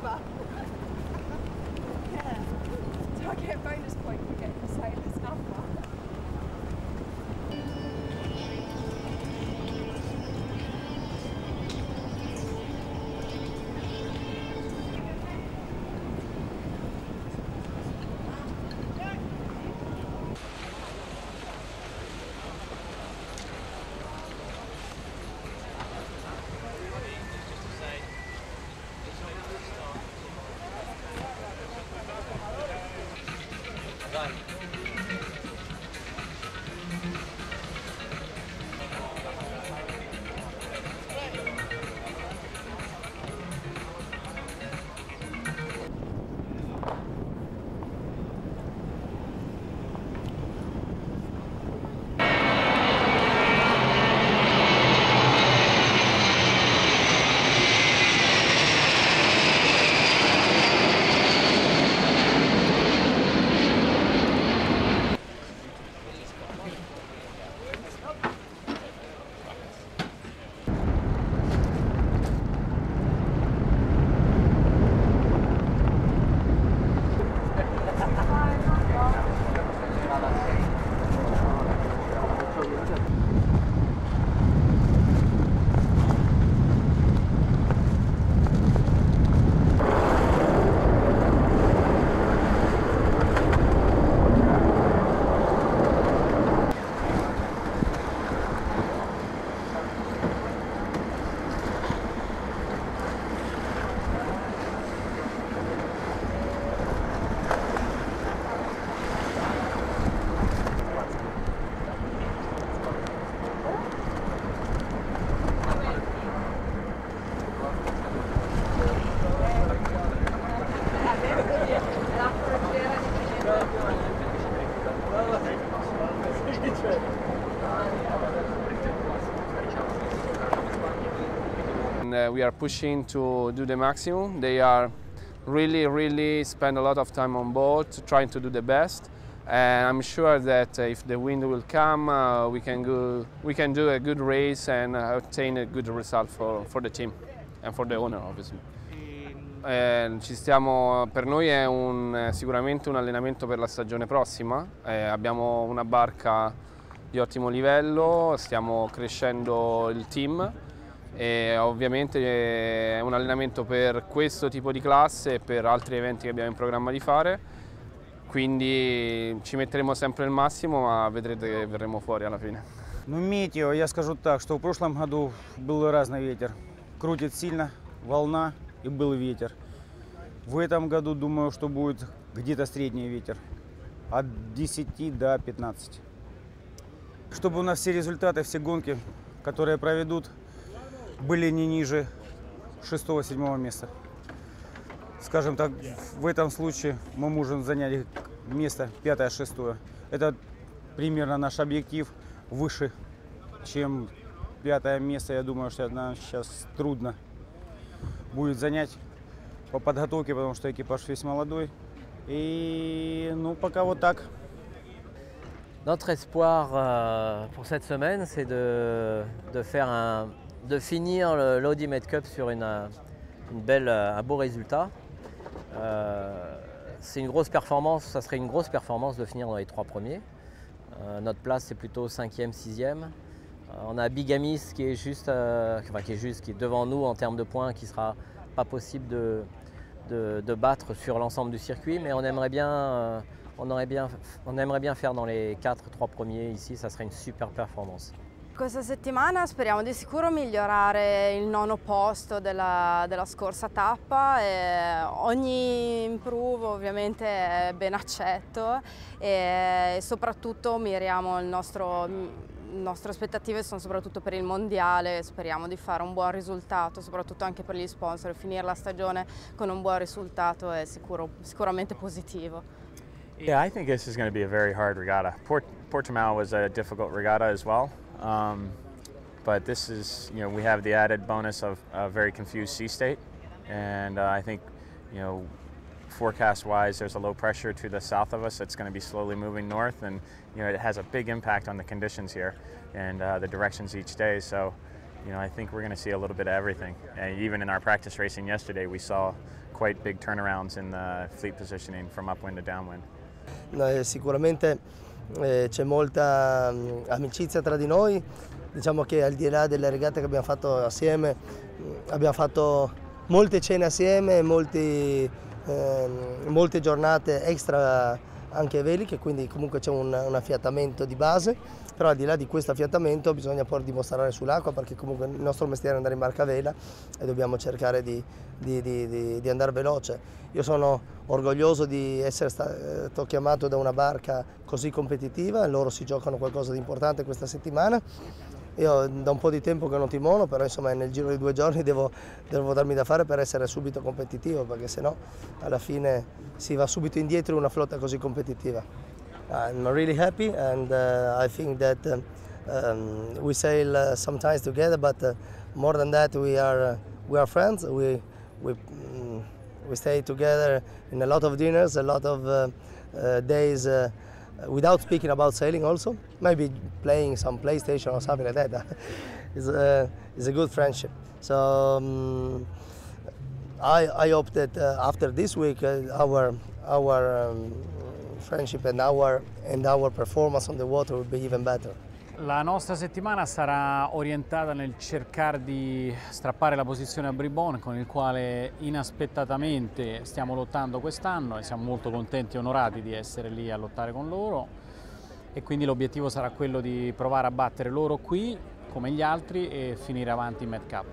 snapper. Yeah. Do I get a bonus point for getting the sailor snapper? We are pushing to do the maximum. They are really spend a lot of time on board trying to do the best. And I'm sure that if the wind will come, we can do a good race and obtain a good result for the team and for the owner, obviously. Per noi è sicuramente un allenamento per la stagione prossima. Abbiamo una barca di ottimo livello, stiamo crescendo il team e ovviamente è un allenamento per questo tipo di classe e per altri eventi che abbiamo in programma di fare. Quindi ci metteremo sempre il massimo, ma vedrete che verremo fuori alla fine. Ну, метео, я скажу так, что в прошлом году был разный ветер. Крутит сильно, волна и был ветер. В этом году думаю, что будет где-то средний ветер. От 10 до 15. Чтобы у нас все результаты, все гонки, которые проведут, были не ниже 6-7 места. Скажем так, в этом случае мы можем занять место 5-6. Это примерно наш объектив, выше, чем 5 место. Я думаю, что нам сейчас трудно будет занять по подготовке, потому что экипаж весь молодой. И ну пока вот так. Notre espoir pour cette semaine, c'est de finir l'Audi Med Cup sur un beau résultat. C'est une grosse performance, ça serait une grosse performance de finir dans les 3 premiers. Notre place c'est plutôt 5e, 6e. On a Bigamis qui est devant nous en termes de points, qui ne sera pas possible de battre sur l'ensemble du circuit, mais on aimerait bien faire dans les 3 premiers ici, ça serait une super performance. Questa settimana speriamo di sicuro migliorare il 9° posto della scorsa tappa. Ogni improve ovviamente è ben accetto e soprattutto miriamo le nostre aspettative sono soprattutto per il mondiale, speriamo di fare un buon risultato, soprattutto anche per gli sponsor. Finire la stagione con un buon risultato è sicuramente positivo. Yeah, I think this is going to be a very hard regatta. Portimao was a difficult regatta as well. But this is, we have the added bonus of a very confused sea state, and I think, forecast-wise, there's a low pressure to the south of us that's going to be slowly moving north, and it has a big impact on the conditions here and the directions each day. So, I think we're going to see a little bit of everything. And even in our practice racing yesterday, we saw quite big turnarounds in the fleet positioning from upwind to downwind. Sicuramente c'è molta amicizia tra di noi, diciamo che al di là delle regate che abbiamo fatto assieme, abbiamo fatto molte cene assieme, molte giornate extra anche veliche, quindi comunque c'è un affiatamento di base, però al di là di questo affiatamento bisogna poi dimostrare sull'acqua, perché comunque il nostro mestiere è andare in barca a vela e dobbiamo cercare di andare veloce. Io sono orgoglioso di essere stato chiamato da una barca così competitiva, loro si giocano qualcosa di importante questa settimana. Io da un po' di tempo che non timono, però insomma nel giro di 2 giorni devo darmi da fare per essere subito competitivo, perché sennò alla fine si va subito indietro in una flotta così competitiva. I'm really happy and I think that we sail sometimes together, but more than that we are friends. We stay together in a lot of dinners, a lot of days. Without speaking about sailing also, maybe playing some PlayStation or something like that. It's a good friendship. So I hope that after this week our friendship and our performance on the water will be even better. La nostra settimana sarà orientata nel cercare di strappare la posizione a Bribon, con il quale inaspettatamente stiamo lottando quest'anno e siamo molto contenti e onorati di essere lì a lottare con loro, e quindi l'obiettivo sarà quello di provare a battere loro qui come gli altri e finire avanti in Med Cup.